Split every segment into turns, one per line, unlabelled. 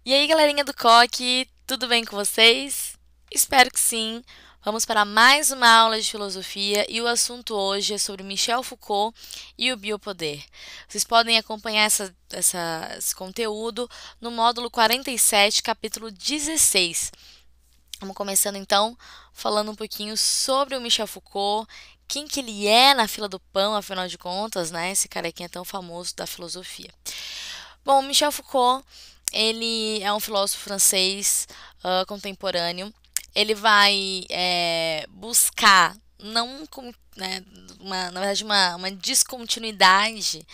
E aí, galerinha do Coque, tudo bem com vocês? Espero que sim. Vamos para mais uma aula de filosofia e o assunto hoje é sobre Michel Foucault e o biopoder. Vocês podem acompanhar esse conteúdo no módulo 47, capítulo 16. Vamos começando então falando um pouquinho sobre o Michel Foucault, quem que ele é na fila do pão, afinal de contas, né? Esse carequinha tão famoso da filosofia. Bom, Michel Foucault, ele é um filósofo francês contemporâneo. Ele vai buscar, não né, na verdade, uma descontinuidade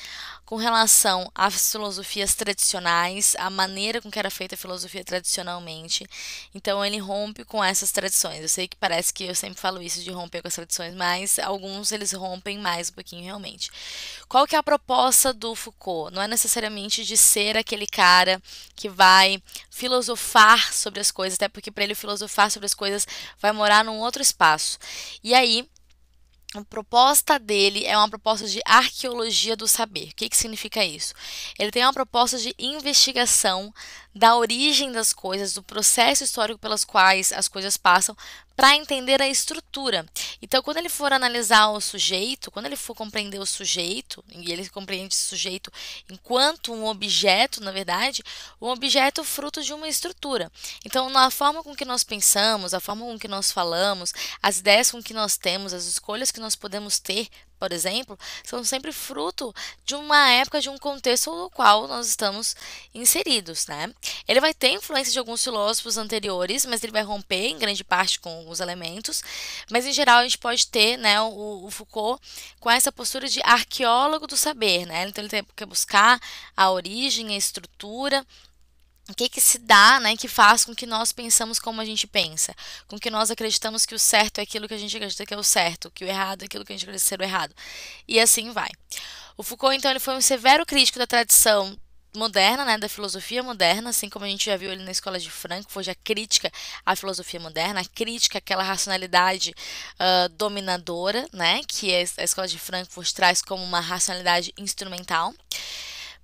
com relação às filosofias tradicionais, a maneira com que era feita a filosofia tradicionalmente. Então ele rompe com essas tradições. Eu sei que parece que eu sempre falo isso de romper com as tradições, mas alguns eles rompem mais um pouquinho realmente. Qual que é a proposta do Foucault? Não é necessariamente de ser aquele cara que vai filosofar sobre as coisas, até porque para ele filosofar sobre as coisas vai morar num outro espaço. E aí, a proposta dele é uma proposta de arqueologia do saber. O que significa isso? Ele tem uma proposta de investigação da origem das coisas, do processo histórico pelas quais as coisas passam, para entender a estrutura. Então, quando ele for analisar o sujeito, quando ele for compreender o sujeito, e ele compreende o sujeito enquanto um objeto, na verdade, um objeto fruto de uma estrutura. Então, na forma com que nós pensamos, a forma com que nós falamos, as ideias com que nós temos, as escolhas que nós podemos ter, por exemplo, são sempre fruto de uma época, de um contexto no qual nós estamos inseridos, né? Ele vai ter influência de alguns filósofos anteriores, mas ele vai romper em grande parte com os elementos. Mas em geral a gente pode ter, né, o Foucault com essa postura de arqueólogo do saber, né? Então ele tem que buscar a origem, a estrutura, o que se dá, né, que faz com que nós pensamos como a gente pensa, com que nós acreditamos que o certo é aquilo que a gente acredita que é o certo, que o errado é aquilo que a gente acredita ser o errado. E assim vai. O Foucault, então, ele foi um severo crítico da tradição moderna, né, da filosofia moderna, assim como a gente já viu ele na escola de Frankfurt, a crítica à filosofia moderna, a crítica àquela racionalidade dominadora, né, que a escola de Frankfurt traz como uma racionalidade instrumental,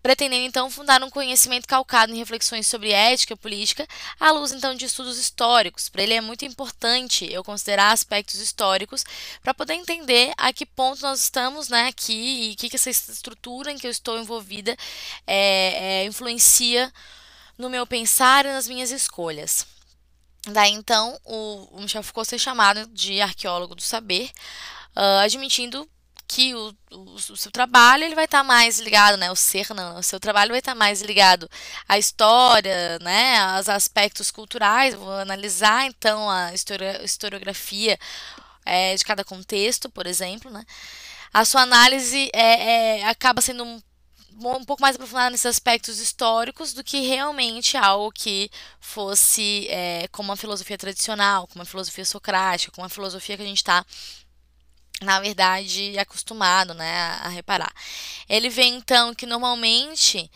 pretendendo então fundar um conhecimento calcado em reflexões sobre ética e política, à luz então de estudos históricos. Para ele é muito importante eu considerar aspectos históricos para poder entender a que ponto nós estamos, né, aqui e o que essa estrutura em que eu estou envolvida influencia no meu pensar e nas minhas escolhas. Daí então o Michel Foucault ser chamado de arqueólogo do saber, admitindo que o seu trabalho ele vai estar mais ligado, né? O ser não, o seu trabalho vai estar mais ligado à história, né? Aos aspectos culturais. Vou analisar então a historiografia de cada contexto, por exemplo, né? A sua análise acaba sendo um pouco mais aprofundada nesses aspectos históricos do que realmente algo que fosse como uma filosofia tradicional, como uma filosofia socrática, como uma filosofia que a gente está na verdade, acostumado, né, a reparar. Ele vê então que normalmente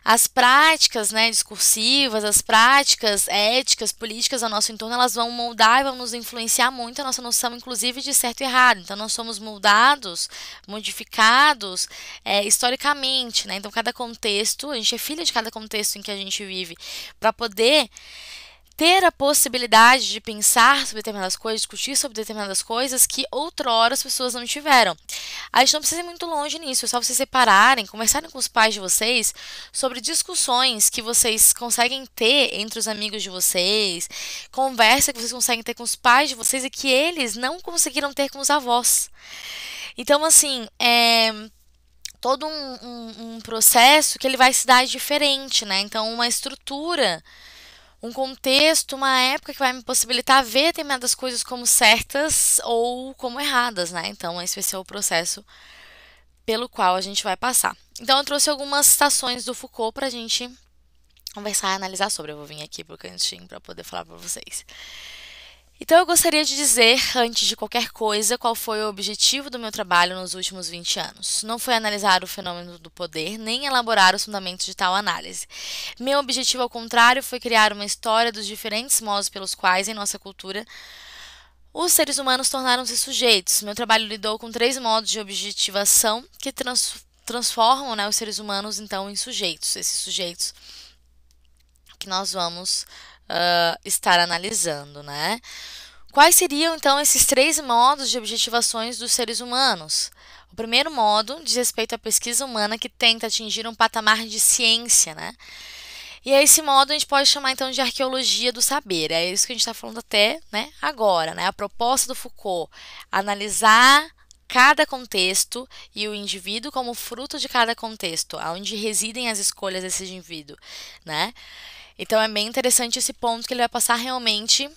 as práticas, né, discursivas, as práticas éticas, políticas ao nosso entorno, elas vão moldar e vão nos influenciar muito a nossa noção, inclusive, de certo e errado. Então, nós somos moldados, modificados historicamente, né? Então, cada contexto, a gente é filha de cada contexto em que a gente vive, para poder ter a possibilidade de pensar sobre determinadas coisas, discutir sobre determinadas coisas que outrora as pessoas não tiveram. A gente não precisa ir muito longe nisso, é só vocês separarem, conversarem com os pais de vocês sobre discussões que vocês conseguem ter entre os amigos de vocês, conversa que vocês conseguem ter com os pais de vocês e que eles não conseguiram ter com os avós. Então, assim, todo um processo que ele vai se dar diferente, né? Então, uma estrutura, um contexto, uma época que vai me possibilitar ver determinadas coisas como certas ou como erradas, né? Então, esse vai ser o processo pelo qual a gente vai passar. Então, eu trouxe algumas citações do Foucault para a gente conversar e analisar sobre. Eu vou vir aqui pro cantinho para poder falar para vocês. Então, eu gostaria de dizer, antes de qualquer coisa, qual foi o objetivo do meu trabalho nos últimos 20 anos. Não foi analisar o fenômeno do poder, nem elaborar os fundamentos de tal análise. Meu objetivo, ao contrário, foi criar uma história dos diferentes modos pelos quais, em nossa cultura, os seres humanos tornaram-se sujeitos. Meu trabalho lidou com 3 modos de objetivação que transformam, né, os seres humanos, então, em sujeitos. Esses sujeitos que nós vamos estar analisando, né? Quais seriam, então, esses 3 modos de objetivações dos seres humanos? O primeiro modo diz respeito à pesquisa humana que tenta atingir um patamar de ciência, né? E a esse modo a gente pode chamar então de arqueologia do saber. É isso que a gente está falando até, né, agora, né? A proposta do Foucault, analisar cada contexto e o indivíduo como fruto de cada contexto, onde residem as escolhas desse indivíduo, né? Então é bem interessante esse ponto que ele vai passar realmente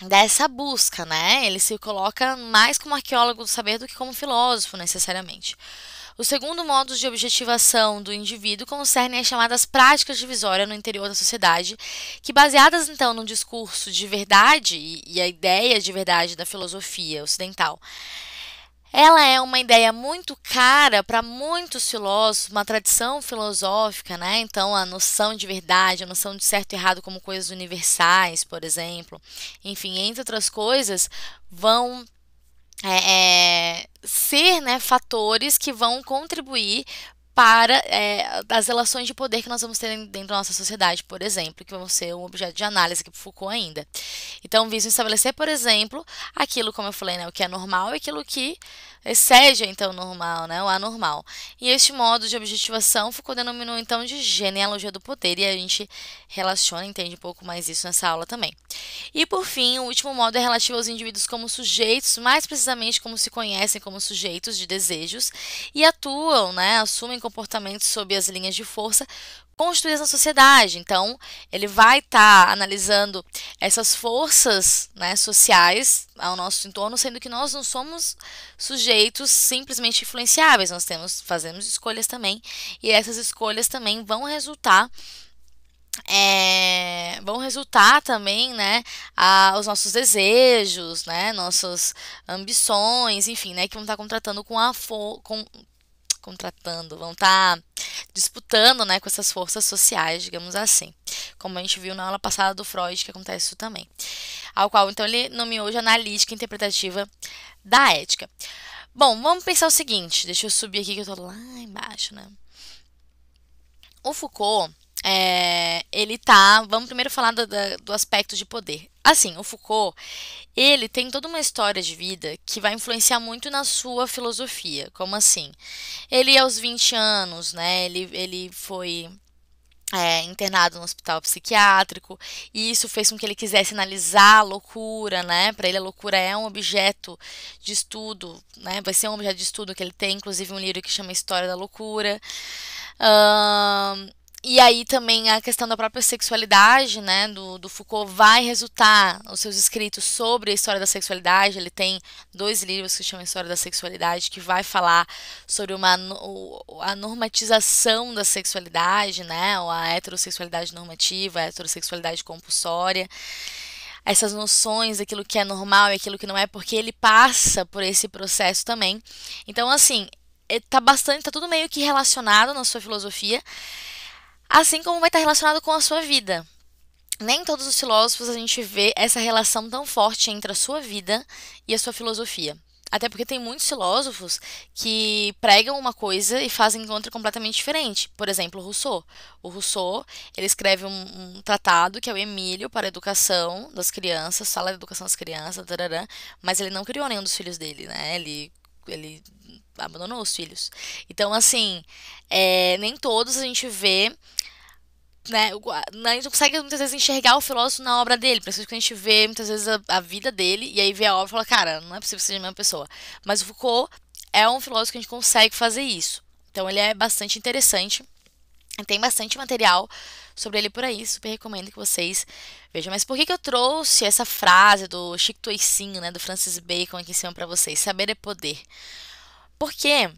dessa busca, né? Ele se coloca mais como arqueólogo do saber do que como filósofo, necessariamente. O segundo modo de objetivação do indivíduo concerne as chamadas práticas divisórias no interior da sociedade, que, baseadas então no discurso de verdade e a ideia de verdade da filosofia ocidental, ela é uma ideia muito cara para muitos filósofos, uma tradição filosófica, né? Então, a noção de verdade, a noção de certo e errado como coisas universais, por exemplo, enfim, entre outras coisas, vão ser, né, fatores que vão contribuir para as relações de poder que nós vamos ter dentro da nossa sociedade, por exemplo, que vão ser um objeto de análise aqui para Foucault ainda. Então, visam estabelecer, por exemplo, aquilo, como eu falei, né, o que é normal e aquilo que excede, então, o normal, né, o anormal. E este modo de objetivação Foucault denominou, então, de genealogia do poder, e a gente relaciona, entende um pouco mais isso nessa aula também. E, por fim, o último modo é relativo aos indivíduos como sujeitos, mais precisamente como se conhecem como sujeitos de desejos e atuam, né, assumem comportamentos sob as linhas de força construídas na sociedade. Então, ele vai estar analisando essas forças, né, sociais ao nosso entorno, sendo que nós não somos sujeitos simplesmente influenciáveis, nós fazemos escolhas também, e essas escolhas também vão resultar também, né, os nossos desejos, né, nossas ambições, enfim, né, que vão estar vão estar disputando, né, com essas forças sociais, digamos assim, como a gente viu na aula passada do Freud, que acontece isso também, ao qual então ele nomeou de analítica interpretativa da ética. Bom, vamos pensar o seguinte, deixa eu subir aqui que eu tô lá embaixo, né? O Foucault, vamos primeiro falar do aspecto de poder. Assim, o Foucault, ele tem toda uma história de vida que vai influenciar muito na sua filosofia. Como assim? Ele, aos 20 anos, né, ele foi internado no hospital psiquiátrico, e isso fez com que ele quisesse analisar a loucura, né? Para ele, a loucura é um objeto de estudo, né? Vai ser um objeto de estudo que ele tem, inclusive um livro que chama História da Loucura. E aí também a questão da própria sexualidade, né, do Foucault vai resultar os seus escritos sobre a história da sexualidade. Ele tem 2 livros que chamam História da Sexualidade, que vai falar sobre a normatização da sexualidade, né, ou a heterossexualidade normativa, a heterossexualidade compulsória, essas noções daquilo que é normal e aquilo que não é, porque ele passa por esse processo também. Então, assim, tá tudo meio que relacionado na sua filosofia, assim como vai estar relacionado com a sua vida. Nem todos os filósofos a gente vê essa relação tão forte entre a sua vida e a sua filosofia. Até porque tem muitos filósofos que pregam uma coisa e fazem outra completamente diferente. Por exemplo, Rousseau. O Rousseau, ele escreve um tratado que é o Emílio para a educação das crianças, fala da educação das crianças, tarará, mas ele não criou nenhum dos filhos dele, né? Ele abandonou os filhos. Então, assim, nem todos a gente vê, né, a gente não consegue muitas vezes enxergar o filósofo na obra dele, principalmente quando a gente vê muitas vezes a vida dele e aí vê a obra e fala, cara, não é possível que seja a mesma pessoa. Mas o Foucault é um filósofo que a gente consegue fazer isso. Então ele é bastante interessante e tem bastante material sobre ele por aí, super recomendo que vocês vejam. Mas por que eu trouxe essa frase do Chico Toicinho, né, do Francis Bacon aqui em cima para vocês? Saber é poder. Porque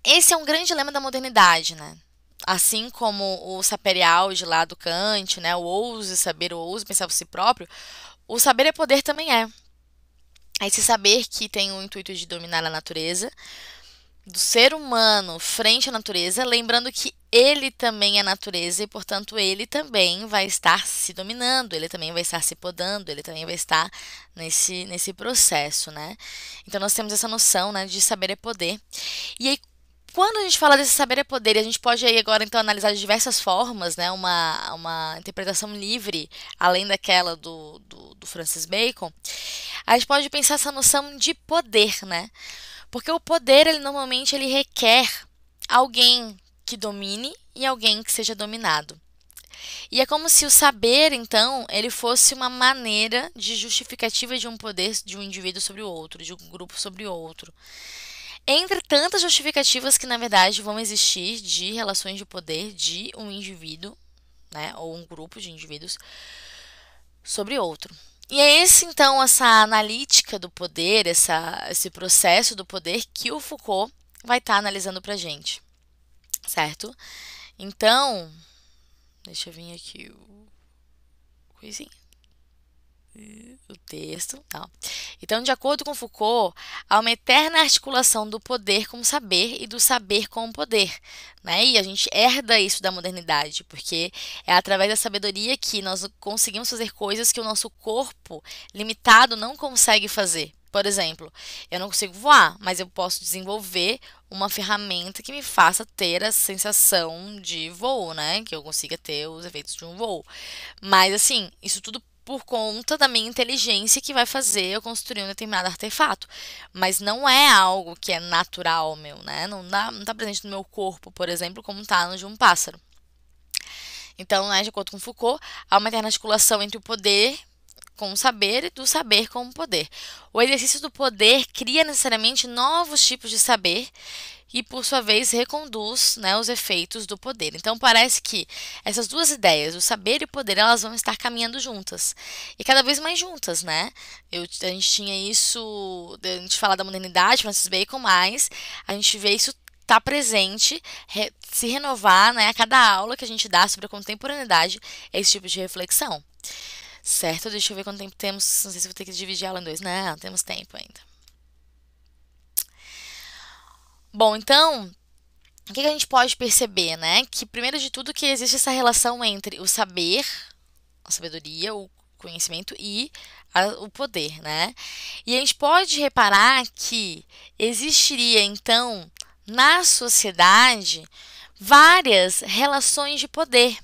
esse é um grande lema da modernidade, né? Assim como o saperial de lá do Kant, né? O ouse saber, o ouse pensar por si próprio, o saber é poder também é. Esse saber que tem o intuito de dominar a natureza, do ser humano frente à natureza, lembrando que ele também é natureza e, portanto, ele também vai estar se dominando, ele também vai estar se podando, ele também vai estar nesse processo, né? Então, nós temos essa noção, né, de saber é poder. E aí, Quando a gente fala desse saber é poder, e a gente pode aí agora então analisar de diversas formas, né? Uma interpretação livre, além daquela do Francis Bacon, a gente pode pensar essa noção de poder, né? Porque o poder, ele normalmente ele requer alguém que domine e alguém que seja dominado. E é como se o saber, então, ele fosse uma maneira de justificativa de um poder de um indivíduo sobre o outro, de um grupo sobre o outro. Entre tantas justificativas que, na verdade, vão existir de relações de poder de um indivíduo, né, ou um grupo de indivíduos sobre outro. E é então, essa analítica do poder, esse processo do poder que o Foucault vai estar analisando pra gente, certo? Então, deixa eu vir aqui o coisinha. O texto, tá. Então, de acordo com Foucault, há uma eterna articulação do poder com o saber e do saber com o poder, né? E a gente herda isso da modernidade, porque é através da sabedoria que nós conseguimos fazer coisas que o nosso corpo limitado não consegue fazer. Por exemplo, eu não consigo voar, mas eu posso desenvolver uma ferramenta que me faça ter a sensação de voo, né? Que eu consiga ter os efeitos de um voo. Mas assim, isso tudo por conta da minha inteligência que vai fazer eu construir um determinado artefato. Mas não é algo que é natural meu, né? Não tá presente no meu corpo, por exemplo, como tá no de um pássaro. Então, né, de acordo com Foucault, há uma eterna articulação entre o poder com o saber e do saber com o poder. O exercício do poder cria necessariamente novos tipos de saber e, por sua vez, reconduz, né, os efeitos do poder. Então, parece que essas duas ideias, o saber e o poder, elas vão estar caminhando juntas. E cada vez mais juntas, né? A gente tinha isso, a gente fala da modernidade, Francis Bacon, mas a gente vê isso estar presente, se renovar, né, a cada aula que a gente dá sobre a contemporaneidade, esse tipo de reflexão. Certo? Deixa eu ver quanto tempo temos. Não sei se vou ter que dividir ela em dois. Não, temos tempo ainda. Bom, então, o que a gente pode perceber, né? Que, primeiro de tudo, que existe essa relação entre o saber, a sabedoria, o conhecimento e o poder, né? E a gente pode reparar que existiria, então, na sociedade, várias relações de poder.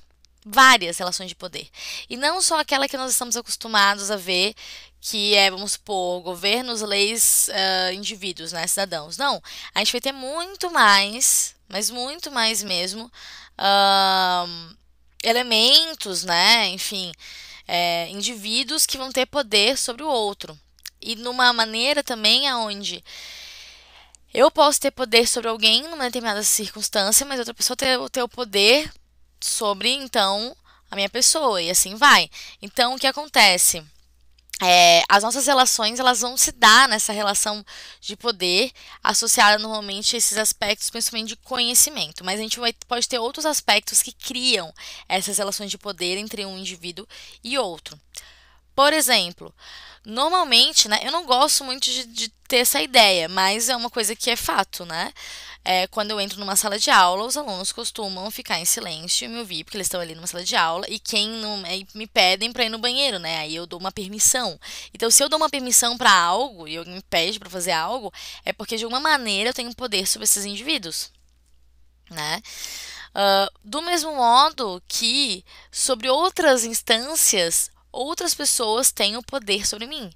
Várias relações de poder. E não só aquela que nós estamos acostumados a ver, que é, vamos supor, governos, leis, indivíduos, né, cidadãos. Não, a gente vai ter muito mais, mas muito mais mesmo, elementos, né, enfim, indivíduos que vão ter poder sobre o outro. E numa maneira também aonde eu posso ter poder sobre alguém numa determinada circunstância, mas outra pessoa ter o poder sobre, então, a minha pessoa, e assim vai. Então, o que acontece? As nossas relações, elas vão se dar nessa relação de poder, associada normalmente a esses aspectos, principalmente de conhecimento. Mas a gente pode ter outros aspectos que criam essas relações de poder entre um indivíduo e outro. Por exemplo, normalmente, né, eu não gosto muito de ter essa ideia, mas é uma coisa que é fato, né? Quando eu entro numa sala de aula, os alunos costumam ficar em silêncio e me ouvir, porque eles estão ali numa sala de aula, e quem não, me pedem para ir no banheiro, né? Aí eu dou uma permissão. Então, se eu dou uma permissão para algo e alguém me pede para fazer algo, é porque de alguma maneira eu tenho poder sobre esses indivíduos, né? Do mesmo modo que sobre outras instâncias, outras pessoas têm o poder sobre mim.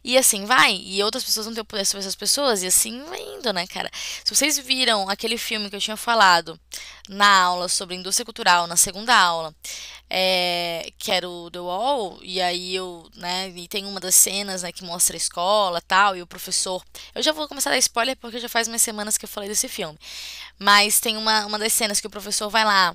E assim vai. E outras pessoas não têm o poder sobre essas pessoas. E assim vai indo, né, cara? Se vocês viram aquele filme que eu tinha falado na aula sobre indústria cultural, na segunda aula, que era o The Wall, e aí né, e tem uma das cenas, né, que mostra a escola tal, e o professor. Eu já vou começar a dar spoiler porque já faz umas semanas que eu falei desse filme. Mas tem uma das cenas que o professor vai lá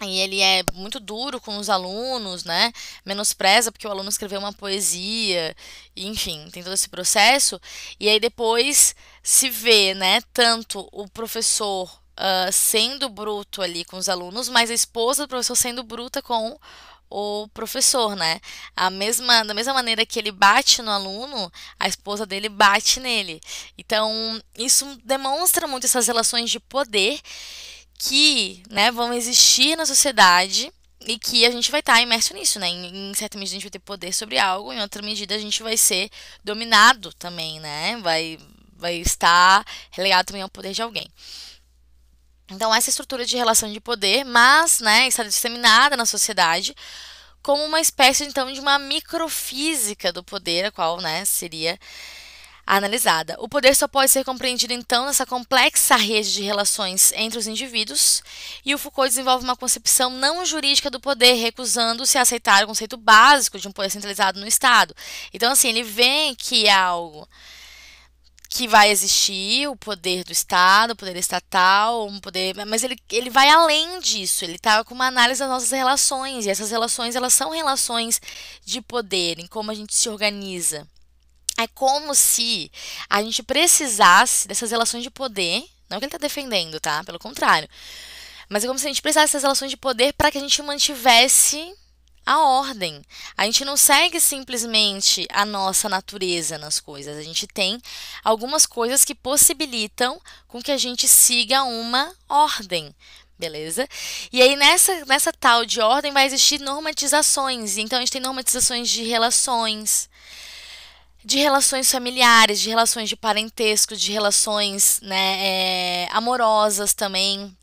e ele é muito duro com os alunos, né? Menospreza porque o aluno escreveu uma poesia, enfim, tem todo esse processo. E aí depois se vê, né, tanto o professor sendo bruto ali com os alunos, mas a esposa do professor sendo bruta com o professor, né? Da mesma maneira que ele bate no aluno, a esposa dele bate nele. Então, isso demonstra muito essas relações de poder que, né, vão existir na sociedade e que a gente vai estar imerso nisso, né? Em certa medida a gente vai ter poder sobre algo, em outra medida a gente vai ser dominado também, né? Vai estar relegado também ao poder de alguém. Então, essa estrutura de relação de poder, mas, né, está disseminada na sociedade como uma espécie, então, de uma microfísica do poder, a qual, né, seria analisada. O poder só pode ser compreendido, então, nessa complexa rede de relações entre os indivíduos, e o Foucault desenvolve uma concepção não jurídica do poder, recusando-se a aceitar o conceito básico de um poder centralizado no Estado. Então, assim, ele vê que é algo que vai existir, o poder do Estado, o poder estatal, um poder, mas ele vai além disso, ele está com uma análise das nossas relações, e essas relações, elas são relações de poder, em como a gente se organiza. É como se a gente precisasse dessas relações de poder, não que ele está defendendo, tá? Pelo contrário. Mas é como se a gente precisasse dessas relações de poder para que a gente mantivesse a ordem. A gente não segue simplesmente a nossa natureza nas coisas. A gente tem algumas coisas que possibilitam com que a gente siga uma ordem. Beleza? E aí, nessa tal de ordem, vai existir normatizações. Então, a gente tem normatizações de relações familiares, de relações de parentesco, de relações, né, amorosas também,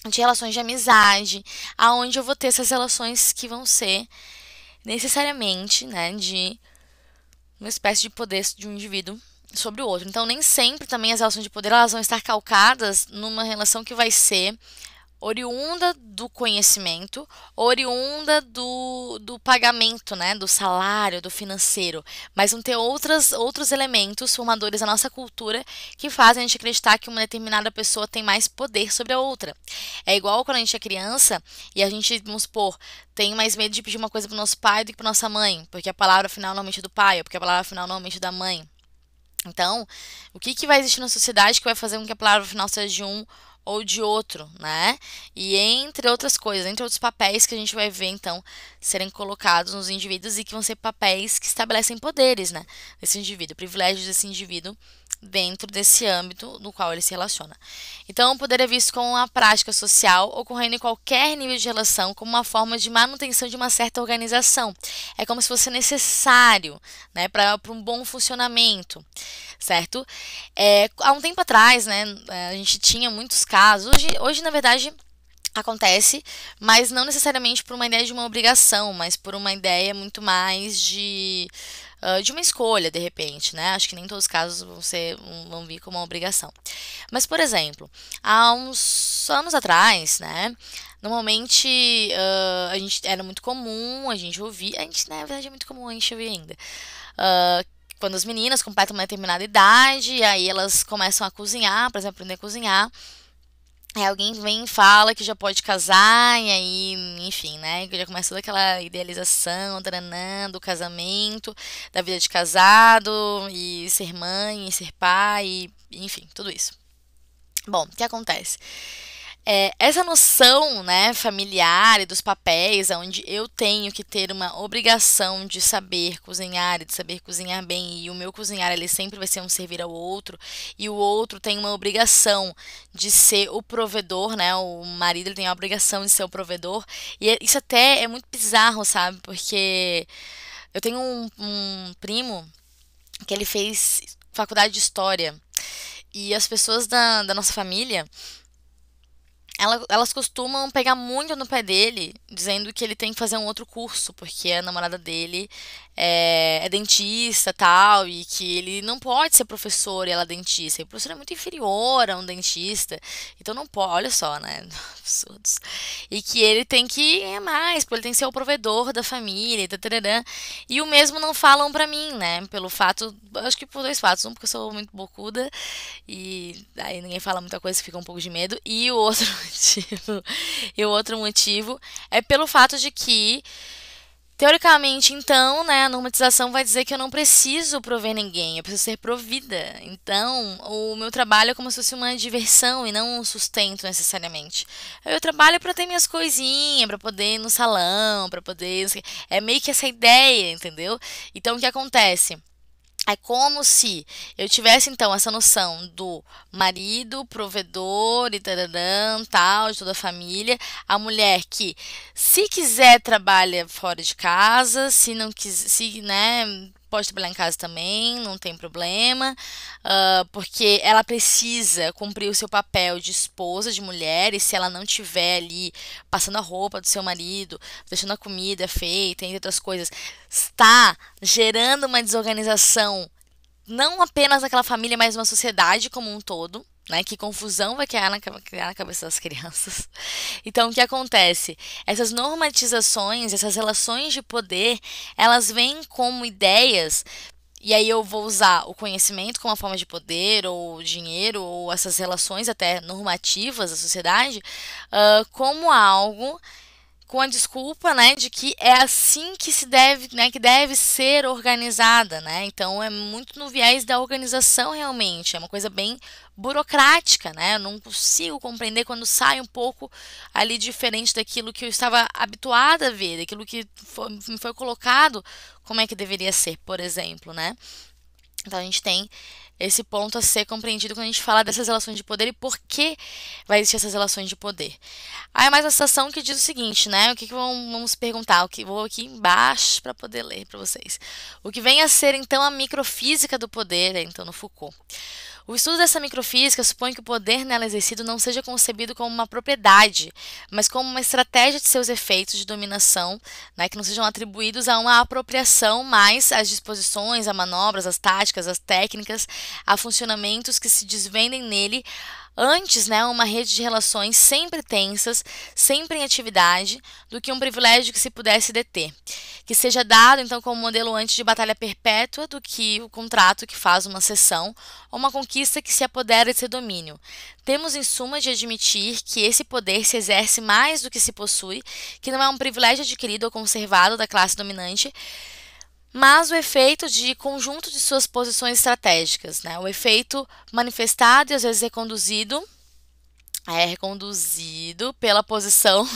de relações de amizade, aonde eu vou ter essas relações que vão ser necessariamente, né, de uma espécie de poder de um indivíduo sobre o outro. Então, nem sempre também as relações de poder elas vão estar calcadas numa relação que vai ser oriunda do conhecimento, oriunda do pagamento, né, do salário, do financeiro, mas vão ter outros elementos formadores da nossa cultura que fazem a gente acreditar que uma determinada pessoa tem mais poder sobre a outra. É igual quando a gente é criança e a gente, vamos supor, tem mais medo de pedir uma coisa para o nosso pai do que para nossa mãe, porque a palavra final normalmente é do pai, ou porque a palavra final normalmente é da mãe. Então, o que vai existir na sociedade que vai fazer com que a palavra final seja de um ou de outro, né? E entre outras coisas, entre outros papéis que a gente vai ver, então, serem colocados nos indivíduos e que vão ser papéis que estabelecem poderes, né? Desse indivíduo, privilégios desse indivíduo dentro desse âmbito no qual ele se relaciona. Então, o poder é visto como uma prática social ocorrendo em qualquer nível de relação, como uma forma de manutenção de uma certa organização. É como se fosse necessário, né, para um bom funcionamento, certo? Há um tempo atrás, né, a gente tinha muitos casos. Hoje na verdade, acontece, mas não necessariamente por uma ideia de uma obrigação, mas por uma ideia muito mais de uma escolha, de repente, né? Acho que nem todos os casos vão vir como uma obrigação. Mas, por exemplo, há uns anos atrás, né? Normalmente, a gente era muito comum, a gente ouvia, a gente, na verdade, é muito comum a gente ouvir ainda. ah, Quando as meninas completam uma determinada idade, aí elas começam a cozinhar, por exemplo, aprender a cozinhar. Aí alguém vem e fala que já pode casar, e aí, enfim, né? Já começa toda aquela idealização, taranã, do casamento, da vida de casado, e ser mãe, e ser pai, enfim, tudo isso. Bom, o que acontece? Essa noção, né, familiar e dos papéis, onde eu tenho que ter uma obrigação de saber cozinhar e de saber cozinhar bem, e o meu cozinhar ele sempre vai ser um servir ao outro, e o outro tem uma obrigação de ser o provedor, né, o marido ele tem a obrigação de ser o provedor, e isso até é muito bizarro, sabe, porque eu tenho um primo que ele fez faculdade de história, e as pessoas da nossa família elas costumam pegar muito no pé dele, dizendo que ele tem que fazer um outro curso, porque a namorada dele é dentista tal, e que ele não pode ser professor e ela é dentista. E o professor é muito inferior a um dentista, então não pode, olha só, né? Absurdos. E que ele tem que ganhar mais, porque ele tem que ser o provedor da família, tatarã. E o mesmo não falam pra mim, né? Pelo fato, acho que por dois fatos. Um, porque eu sou muito bocuda, e aí ninguém fala muita coisa, fica um pouco de medo. E o outro motivo, e o outro motivo é pelo fato de que, teoricamente, então, né, a normatização vai dizer que eu não preciso prover ninguém, eu preciso ser provida. Então, o meu trabalho é como se fosse uma diversão e não um sustento necessariamente. Eu trabalho para ter minhas coisinhas, para poder ir no salão, para poder, é meio que essa ideia, entendeu? Então, o que acontece? É como se eu tivesse então essa noção do marido, provedor e tararã, tal, de toda a família, a mulher que, se quiser, trabalha fora de casa, se não quiser, se, né, pode trabalhar em casa também, não tem problema, porque ela precisa cumprir o seu papel de esposa, de mulher, e se ela não tiver ali passando a roupa do seu marido, deixando a comida feita, entre outras coisas, está gerando uma desorganização não apenas naquela família, mas uma sociedade como um todo, né? Que confusão vai criar na cabeça das crianças. Então, o que acontece? Essas normatizações, essas relações de poder, elas vêm como ideias. E aí eu vou usar o conhecimento como uma forma de poder, ou dinheiro, ou essas relações até normativas da sociedade, como algo com a desculpa, né, de que é assim que se deve, né, que deve ser organizada, né? Então é muito no viés da organização realmente, é uma coisa bem burocrática, né? Eu não consigo compreender quando sai um pouco ali diferente daquilo que eu estava habituada a ver, daquilo que me foi colocado, como é que deveria ser, por exemplo, né? Então a gente tem esse ponto a ser compreendido quando a gente fala dessas relações de poder e por que vai existir essas relações de poder. Aí é mais uma citação que diz o seguinte, né? O que vamos perguntar? O que vou aqui embaixo para poder ler para vocês. O que vem a ser então a microfísica do poder, então no Foucault. O estudo dessa microfísica supõe que o poder nela exercido não seja concebido como uma propriedade, mas como uma estratégia de seus efeitos de dominação, né, que não sejam atribuídos a uma apropriação, mas às disposições, a manobras, as táticas, as técnicas, a funcionamentos que se desvendem nele antes, né, uma rede de relações sempre tensas, sempre em atividade, do que um privilégio que se pudesse deter. Que seja dado, então, como modelo antes de batalha perpétua do que o contrato que faz uma cessão ou uma conquista que se apodera de seu domínio. Temos, em suma, de admitir que esse poder se exerce mais do que se possui, que não é um privilégio adquirido ou conservado da classe dominante, mas o efeito de conjunto de suas posições estratégicas, né? O efeito manifestado e às vezes reconduzido pela posição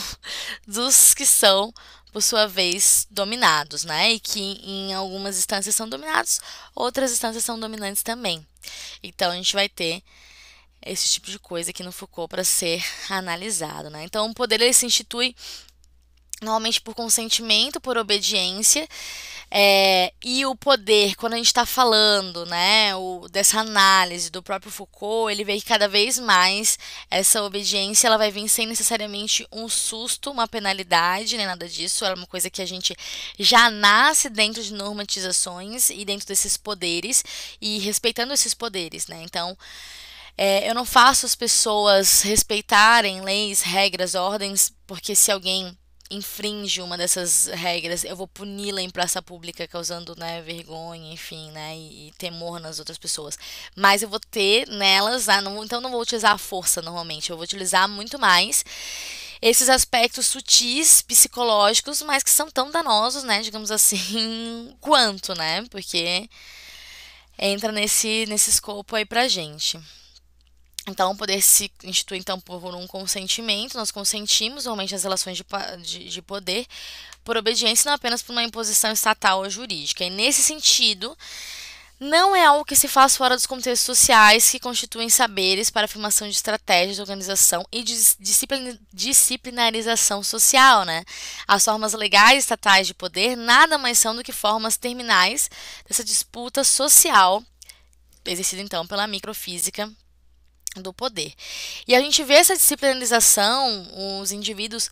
dos que são, por sua vez, dominados, né? E que em algumas instâncias são dominados, outras instâncias são dominantes também. Então a gente vai ter esse tipo de coisa aqui no Foucault para ser analisado, né? Então o poder ele se institui normalmente por consentimento, por obediência, e o poder, quando a gente está falando, né, dessa análise do próprio Foucault, ele vê que cada vez mais essa obediência ela vai vir sem necessariamente um susto, uma penalidade, nem nada disso, é uma coisa que a gente já nasce dentro de normatizações e dentro desses poderes e respeitando esses poderes, né? Então, eu não faço as pessoas respeitarem leis, regras, ordens, porque se alguém infringe uma dessas regras, eu vou puni-la em praça pública, causando, né, vergonha, enfim, né, e temor nas outras pessoas. Mas eu vou ter nelas, então não vou utilizar a força normalmente, eu vou utilizar muito mais esses aspectos sutis, psicológicos, mas que são tão danosos, né, digamos assim, quanto, né, porque entra nesse escopo aí pra gente. Então, o poder se institui então, por um consentimento, nós consentimos normalmente as relações de poder por obediência, não apenas por uma imposição estatal ou jurídica. E nesse sentido, não é algo que se faz fora dos contextos sociais que constituem saberes para a afirmação de estratégias de organização e de disciplinarização social, né? As formas legais estatais de poder nada mais são do que formas terminais dessa disputa social, exercida então pela microfísica do poder. E a gente vê essa disciplinarização, os indivíduos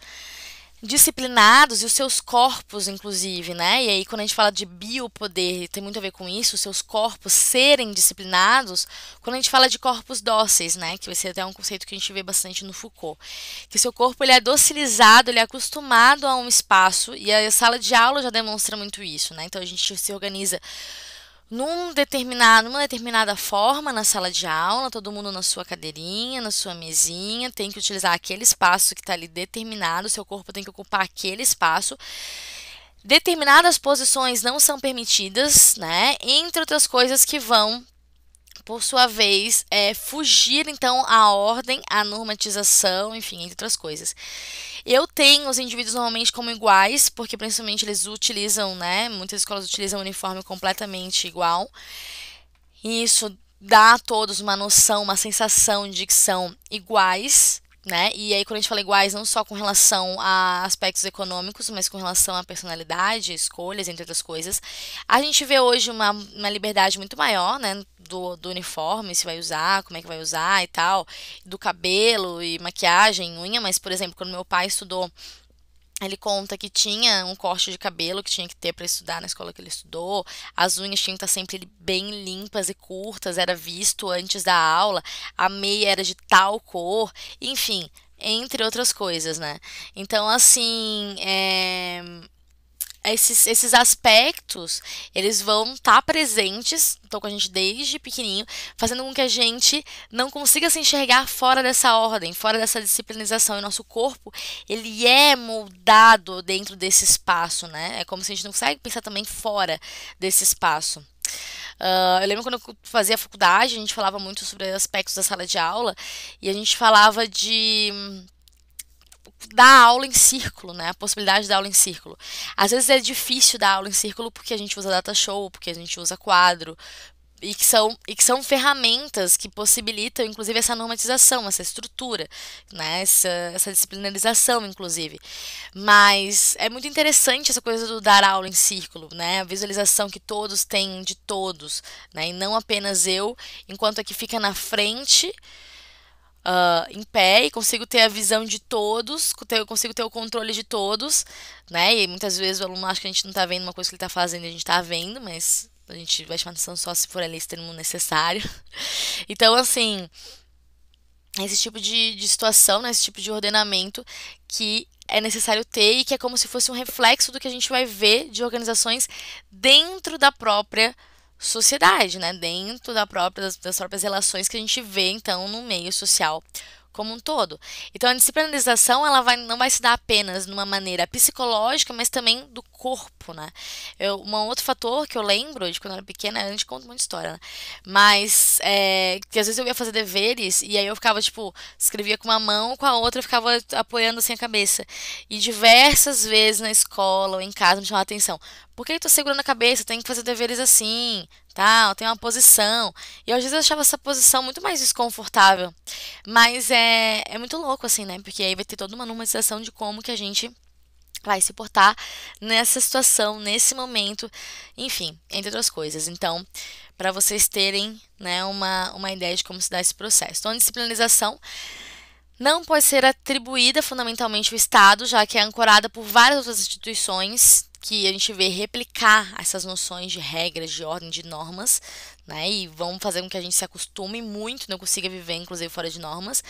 disciplinados e os seus corpos, inclusive, né? E aí, quando a gente fala de biopoder, tem muito a ver com isso, os seus corpos serem disciplinados, quando a gente fala de corpos dóceis, né? Que vai ser até um conceito que a gente vê bastante no Foucault. Que seu corpo ele é docilizado, ele é acostumado a um espaço, e a sala de aula já demonstra muito isso, né? Então a gente se organiza numa determinada forma na sala de aula, todo mundo na sua cadeirinha, na sua mesinha, tem que utilizar aquele espaço que está ali determinado, seu corpo tem que ocupar aquele espaço. Determinadas posições não são permitidas, né? Entre outras coisas que vão, por sua vez, fugir então à ordem, à normatização, enfim, entre outras coisas. Eu tenho os indivíduos normalmente como iguais, porque principalmente eles utilizam, né? Muitas escolas utilizam um uniforme completamente igual. E isso dá a todos uma noção, uma sensação de que são iguais. né? E aí, quando a gente fala iguais, não só com relação a aspectos econômicos, mas com relação à personalidade, escolhas, entre outras coisas, a gente vê hoje uma liberdade muito maior, né? Do uniforme, se vai usar, como é que vai usar e tal, do cabelo e maquiagem, unha, mas, por exemplo, quando meu pai estudou, ele conta que tinha um corte de cabelo que tinha que ter para estudar na escola que ele estudou, as unhas tinham que estar sempre bem limpas e curtas, era visto antes da aula, a meia era de tal cor, enfim, entre outras coisas, né? Então, assim, esses aspectos, eles vão estar presentes, estão com a gente desde pequenininho, fazendo com que a gente não consiga se enxergar fora dessa ordem, fora dessa disciplinização. E nosso corpo, ele é moldado dentro desse espaço, né? É como se a gente não consegue pensar também fora desse espaço. Eu lembro quando eu fazia faculdade, a gente falava muito sobre aspectos da sala de aula, e a gente falava de dar aula em círculo, né? A possibilidade de dar aula em círculo. Às vezes é difícil dar aula em círculo porque a gente usa data show, porque a gente usa quadro, e que são ferramentas que possibilitam, inclusive, essa normatização, essa estrutura, né? Essa disciplinarização, inclusive. Mas é muito interessante essa coisa do dar aula em círculo, né? A visualização que todos têm de todos, né? E não apenas eu, enquanto aqui fica na frente em pé e consigo ter a visão de todos, eu consigo ter o controle de todos, né? E muitas vezes o aluno acha que a gente não tá vendo uma coisa que ele tá fazendo e a gente tá vendo, mas a gente vai chamar atenção só se for ali extremo necessário. Então, assim, esse tipo de situação, né? Esse tipo de ordenamento que é necessário ter e que é como se fosse um reflexo do que a gente vai ver de organizações dentro da própria sociedade, né? Dentro das próprias relações que a gente vê, então, no meio social como um todo. Então, a disciplinarização não vai se dar apenas numa maneira psicológica, mas também do corpo, né? Um outro fator que eu lembro de quando eu era pequena, a gente conta muita história, né? Mas que às vezes eu ia fazer deveres e aí eu ficava, tipo, escrevia com uma mão, com a outra eu ficava apoiando assim a cabeça. E diversas vezes na escola ou em casa me chamava a atenção. Por que eu tô segurando a cabeça? Tem que fazer deveres assim, tal, tem uma posição. E eu, às vezes eu achava essa posição muito mais desconfortável. Mas é muito louco, assim, né? Porque aí vai ter toda uma normalização de como que a gente vai se portar nessa situação, nesse momento, enfim, entre outras coisas. Então, para vocês terem, né, uma ideia de como se dá esse processo. Então, a disciplinarização não pode ser atribuída fundamentalmente ao Estado, já que é ancorada por várias outras instituições que a gente vê replicar essas noções de regras, de ordem, de normas, né? E vão fazer com que a gente se acostume muito, não consiga viver, inclusive, fora de normas,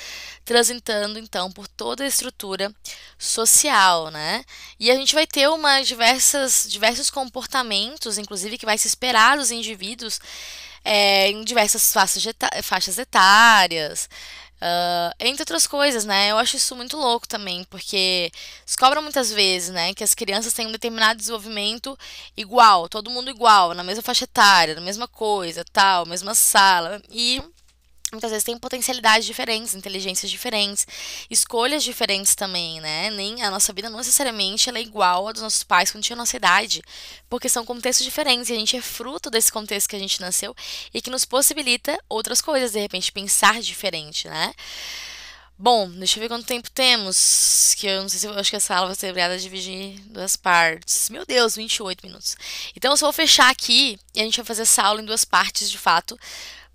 transitando, então, por toda a estrutura social, né? E a gente vai ter diversos comportamentos, inclusive, que vai se esperar dos indivíduos em diversas faixas etárias, entre outras coisas, né? Eu acho isso muito louco também, porque se cobra muitas vezes, né, que as crianças têm um determinado desenvolvimento igual, todo mundo igual, na mesma faixa etária, na mesma coisa, tal, mesma sala, e muitas vezes tem potencialidades diferentes, inteligências diferentes, escolhas diferentes também, né? Nem a nossa vida não necessariamente ela é igual a dos nossos pais quando tinha a nossa idade, porque são contextos diferentes e a gente é fruto desse contexto que a gente nasceu e que nos possibilita outras coisas, de repente pensar diferente, né? Bom, deixa eu ver quanto tempo temos, que eu não sei se eu acho que essa aula vai ser obrigada a dividir em duas partes. Meu Deus, 28 minutos. Então eu só vou fechar aqui e a gente vai fazer essa aula em duas partes, de fato,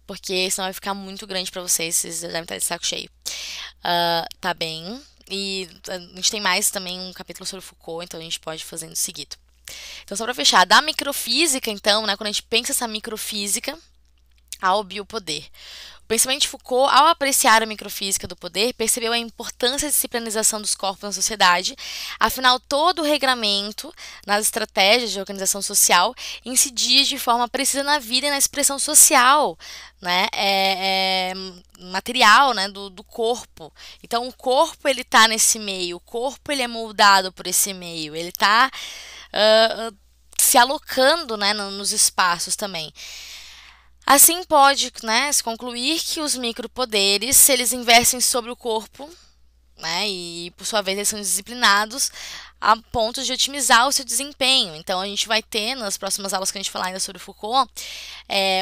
porque senão vai ficar muito grande pra vocês já devem estar de saco cheio. Tá bem. E a gente tem mais também um capítulo sobre Foucault, então a gente pode ir fazendo seguido. Então, só pra fechar, da microfísica, então, né, quando a gente pensa essa microfísica ao biopoder. O pensamento de Foucault, ao apreciar a microfísica do poder, percebeu a importância da disciplinização dos corpos na sociedade, afinal, todo o regramento nas estratégias de organização social incidia de forma precisa na vida e na expressão social, né, material, né, do corpo. Então, o corpo ele está nesse meio, o corpo ele é moldado por esse meio, ele está se alocando, né, nos espaços também. Assim pode, né, se concluir que os micropoderes, se eles investem sobre o corpo, né, e por sua vez eles são disciplinados, a ponto de otimizar o seu desempenho. Então, a gente vai ter, nas próximas aulas que a gente falar ainda sobre Foucault,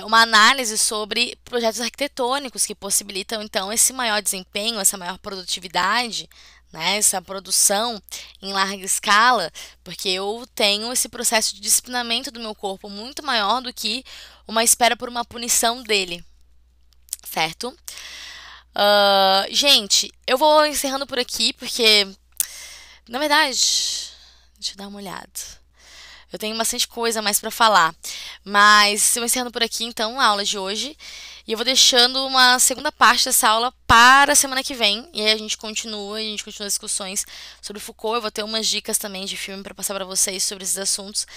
uma análise sobre projetos arquitetônicos que possibilitam, então, esse maior desempenho, essa maior produtividade, né, essa produção em larga escala, porque eu tenho esse processo de disciplinamento do meu corpo muito maior do que uma espera por uma punição dele, certo? Gente, eu vou encerrando por aqui, porque, na verdade, deixa eu dar uma olhada. Eu tenho bastante coisa mais para falar, mas eu vou encerrando por aqui, então, a aula de hoje. E eu vou deixando uma segunda parte dessa aula para a semana que vem. E aí a gente continua as discussões sobre Foucault. Eu vou ter umas dicas também de filme para passar para vocês sobre esses assuntos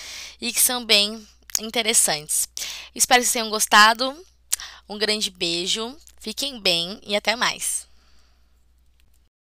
e que são bem interessantes. Espero que vocês tenham gostado. Um grande beijo, fiquem bem e até mais.